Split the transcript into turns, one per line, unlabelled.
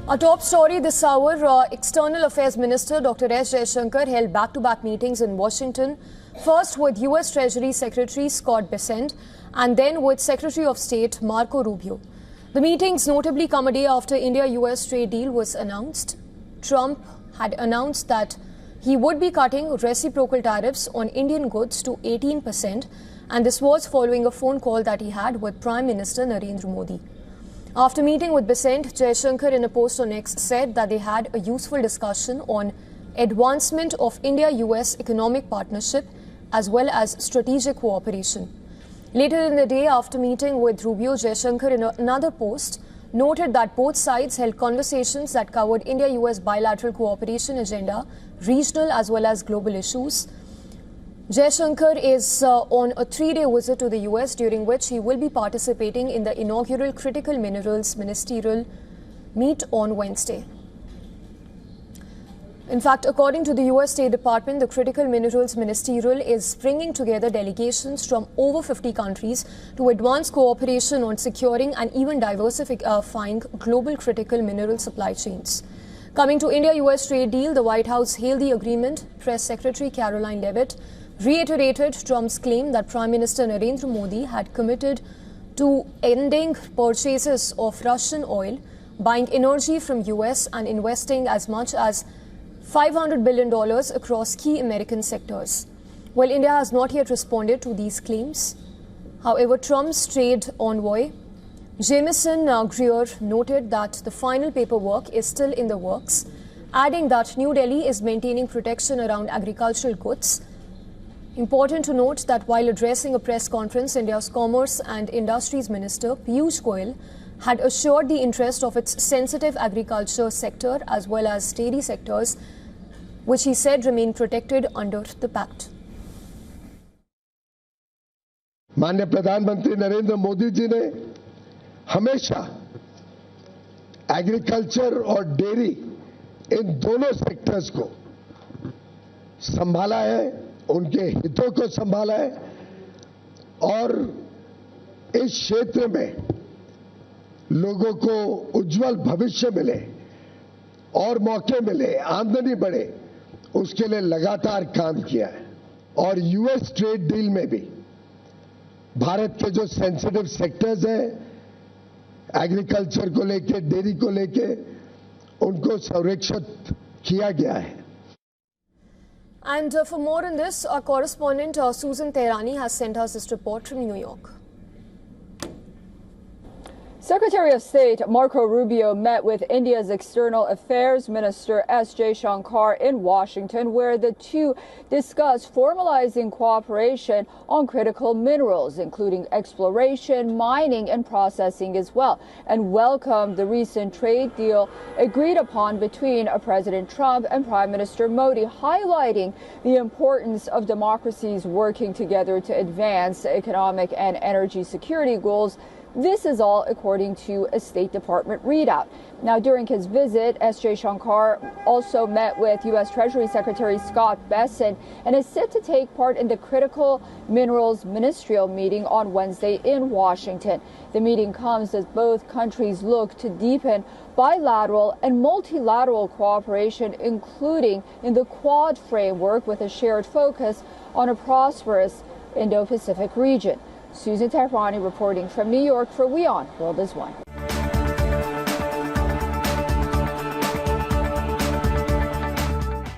Our top story this hour, External Affairs Minister Dr. S. Jaishankar held back-to-back meetings in Washington, first with U.S. Treasury Secretary Scott Bessent and then with Secretary of State Marco Rubio. The meetings notably come a day after India-US trade deal was announced. Trump had announced that he would be cutting reciprocal tariffs on Indian goods to 18%, and this was following a phone call that he had with Prime Minister Narendra Modi. After meeting with Bessent, Jaishankar in a post on X said that they had a useful discussion on advancement of India-US economic partnership as well as strategic cooperation. Later in the day, after meeting with Rubio, Jaishankar in another post noted that both sides held conversations that covered India-US bilateral cooperation agenda, regional as well as global issues. Jaishankar is on a 3-day visit to the US, during which he will be participating in the inaugural Critical Minerals Ministerial meet on Wednesday. In fact, according to the US State Department, the Critical Minerals Ministerial is bringing together delegations from over 50 countries to advance cooperation on securing and even diversifying global critical mineral supply chains. Coming to India-US trade deal, the White House hailed the agreement. Press Secretary Caroline Leavitt reiterated Trump's claim that Prime Minister Narendra Modi had committed to ending purchases of Russian oil, buying energy from US and investing as much as $500 billion across key American sectors. Well, India has not yet responded to these claims. However, Trump's trade envoy, Jameson Greer, noted that the final paperwork is still in the works, adding that New Delhi is maintaining protection around agricultural goods. Important to note that while addressing a press conference, India's Commerce and Industries Minister Piyush Goyal had assured the interest of its sensitive agriculture sector as well as dairy sectors, which he said remain protected under the pact.
माननीय प्रधानमंत्री नरेंद्र मोदी जी ने हमेशा agriculture और dairy इन दोनों sectors को संभाला है, उनके हितों को संभाला है और इस क्षेत्र में लोगों को उज्जवल भविष्य मिले और मौके मिले, आमदनी बढ़े, उसके लिए लगातार काम किया है। और यूएस ट्रेड डील में भी भारत के जो सेंसिटिव सेक्टर्स हैं, एग्रीकल्चर को लेके, डेयरी को लेके, उनको संरक्षित किया गया है।
And for more on this, our correspondent Susan Tehrani has sent us this report from New York.
Secretary of State Marco Rubio met with India's External Affairs Minister S. Jaishankar in Washington, where the two discussed formalizing cooperation on critical minerals, including exploration, mining, and processing as well, and welcomed the recent trade deal agreed upon between President Trump and Prime Minister Modi, highlighting the importance of democracies working together to advance economic and energy security goals. This is all according to a State Department readout. Now, during his visit, S. Jaishankar also met with U.S. Treasury Secretary Scott Bessent and is set to take part in the Critical Minerals Ministerial meeting on Wednesday in Washington. The meeting comes as both countries look to deepen bilateral and multilateral cooperation, including in the Quad framework, with a shared focus on a prosperous Indo-Pacific region. Susan Tehrani reporting from New York for WION World is One.